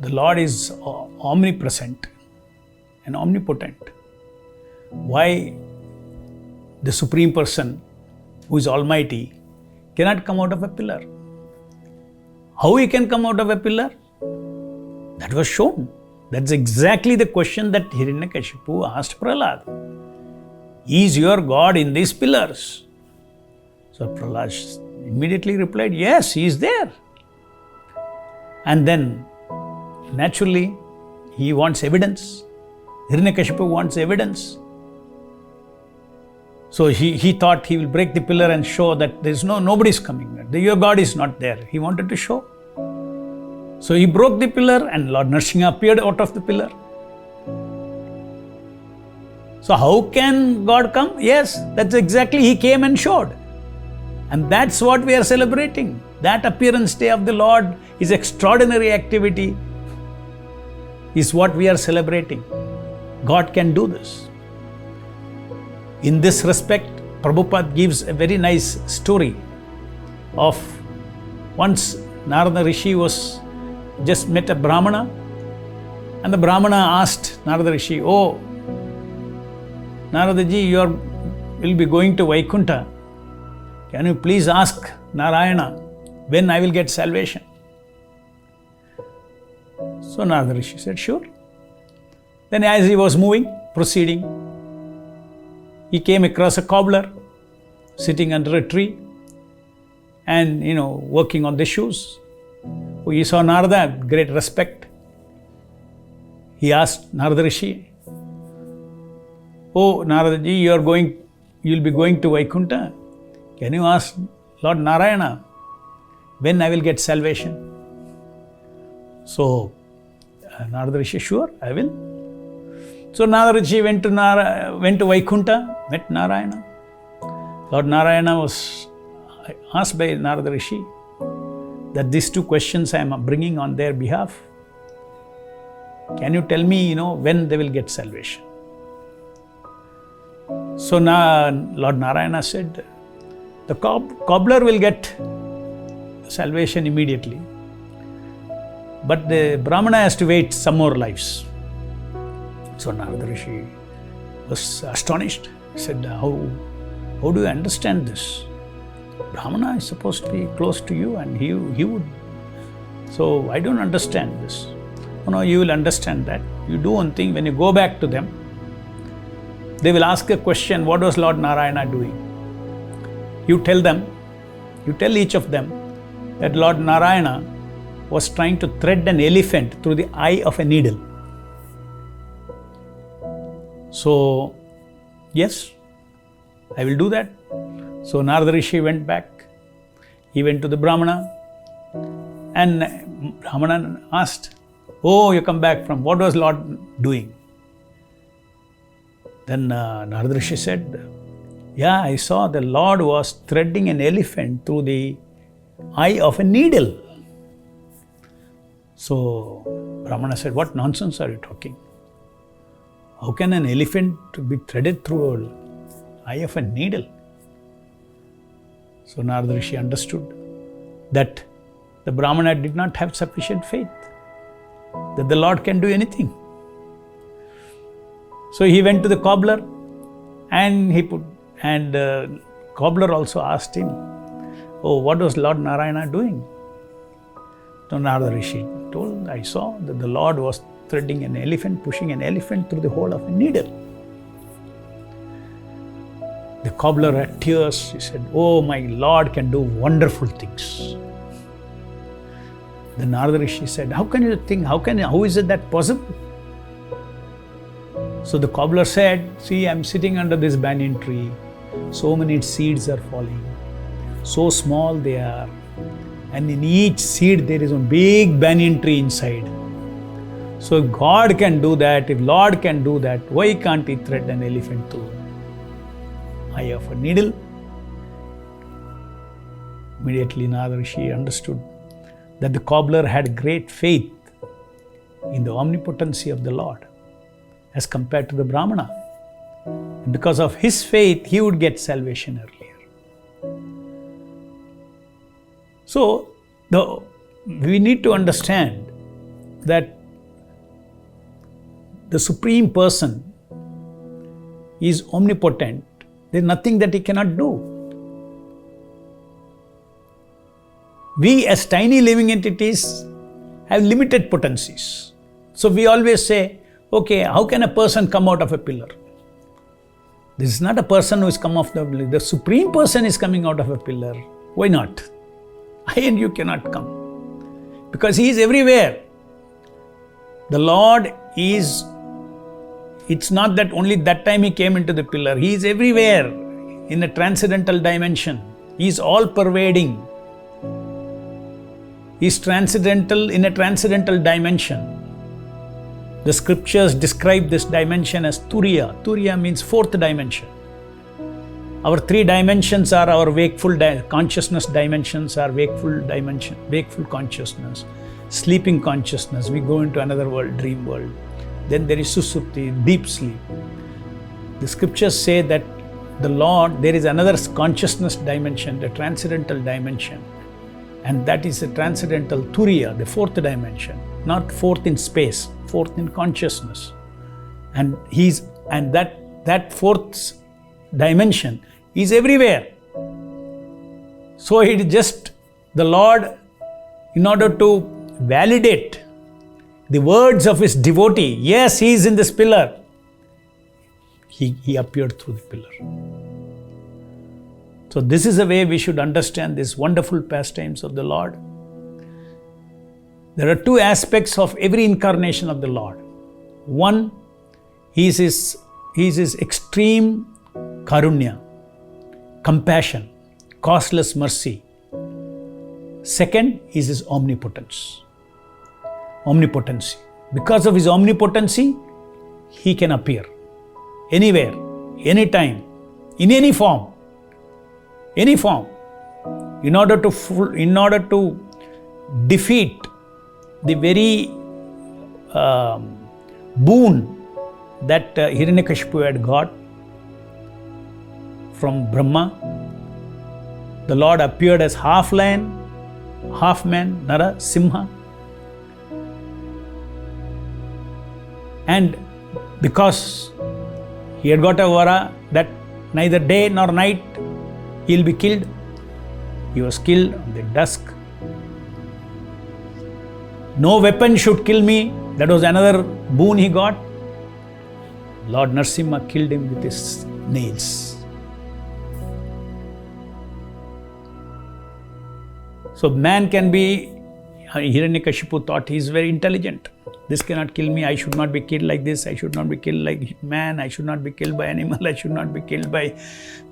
the Lord is omnipresent and omnipotent. Why the Supreme Person, who is Almighty, cannot come out of a pillar? How he can come out of a pillar? That was shown. That's exactly the question that Hiranyakashipu asked Prahlad. Is your God in these pillars? So Prahlad immediately replied, yes, he is there. And then, naturally, he wants evidence. Hiranyakashipu wants evidence. So he thought he will break the pillar and show that there is nobody is coming. Your God is not there. He wanted to show. So he broke the pillar and Lord Nrsimha appeared out of the pillar. So how can God come? Yes, that's exactly, he came and showed. And that's what we are celebrating. That appearance day of the Lord, his extraordinary activity, is what we are celebrating. God can do this. In this respect, Prabhupada gives a very nice story of once Narada Rishi was just met a Brahmana, and the Brahmana asked Narada Rishi, oh, Naradaji, you will be going to Vaikuntha. Can you please ask Narayana when I will get salvation? So Narada Rishi said, sure. Then as he was proceeding, he came across a cobbler sitting under a tree and, working on the shoes. He saw Narada, great respect. He asked Narada Rishi, oh, Naradaji, you will be going to Vaikuntha. Can you ask Lord Narayana when I will get salvation? So, Narada Rishi, sure, I will. So, Narada Rishi went to Vaikuntha, met Narayana. Lord Narayana was asked by Narada Rishi that these two questions I am bringing on their behalf. Can you tell me, when they will get salvation? So now Lord Narayana said, the cobbler will get salvation immediately, but the Brahmana has to wait some more lives. So Narada Rishi was astonished. He said, how do you understand this? Brahmana is supposed to be close to you and he would. So I don't understand this. No, you will understand that. You do one thing, when you go back to them, they will ask a question, what was Lord Narayana doing? You tell each of them that Lord Narayana was trying to thread an elephant through the eye of a needle. So, yes, I will do that. So Narada Rishi went back. He went to the Brahmana and Brahmana asked, oh, you come back from, what was Lord doing? Then Narada Rishi said, yeah, I saw the Lord was threading an elephant through the eye of a needle. So Brahmana said, what nonsense are you talking? How can an elephant be threaded through an eye of a needle? So Narada Rishi understood that the Brahmana did not have sufficient faith that the Lord can do anything. So he went to the cobbler and cobbler also asked him, oh, what was Lord Narayana doing? So Narada Rishi told, I saw that the Lord was threading an elephant, pushing an elephant through the hole of a needle. The cobbler had tears. He said, oh, my Lord can do wonderful things. Then Narada Rishi said, how is it that possible? So the cobbler said, see, I'm sitting under this banyan tree. So many seeds are falling. So small they are. And in each seed there is a big banyan tree inside. So if God can do that, if Lord can do that, why can't he thread an elephant through the eye of a needle? Immediately Narada Rishi understood that the cobbler had great faith in the omnipotency of the Lord as compared to the Brahmana. And because of his faith, he would get salvation earlier. So, we need to understand that the Supreme Person is omnipotent. There is nothing that He cannot do. We as tiny living entities have limited potencies. So we always say, okay, how can a person come out of a pillar? This is not a person who has come off the pillar. The Supreme Person is coming out of a pillar. Why not? I and you cannot come. Because He is everywhere. The Lord is, it's not that only that time He came into the pillar. He is everywhere in a transcendental dimension. He is all pervading. He is transcendental in a transcendental dimension. The scriptures describe this dimension as Turiya. Turiya means fourth dimension. Our three dimensions are our wakeful consciousness dimensions are wakeful dimension, wakeful consciousness, sleeping consciousness. We go into another world, dream world. Then there is Susupti, deep sleep. The scriptures say that the Lord, there is another consciousness dimension, the transcendental dimension. And that is a transcendental Turiya, the fourth dimension. Not fourth in space, fourth in consciousness. And that fourth dimension is everywhere. So it is just the Lord, in order to validate the words of His devotee, yes, He is in this pillar, He appeared through the pillar. So this is the way we should understand these wonderful pastimes of the Lord. There are two aspects of every incarnation of the Lord. One, He is His extreme karunya, compassion, causeless mercy. Second is His omnipotency. Because of His omnipotency, He can appear anywhere, anytime, in any form. In order to defeat the very boon that Hiranyakashipu had got from Brahma, the Lord appeared as half lion, half man, Nara, Simha. And because he had got a vara that neither day nor night he will be killed, he was killed on the dusk. No weapon should kill me. That was another boon he got. Lord Narasimha killed him with his nails. So man can be, Hiranyakashipu thought he is very intelligent. This cannot kill me. I should not be killed like this. I should not be killed like man. I should not be killed by animal. I should not be killed by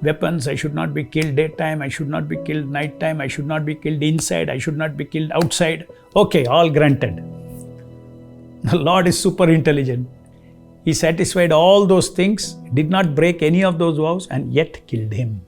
weapons. I should not be killed daytime. I should not be killed nighttime. I should not be killed inside. I should not be killed outside. Okay, all granted. The Lord is super intelligent. He satisfied all those things, did not break any of those vows, and yet killed him.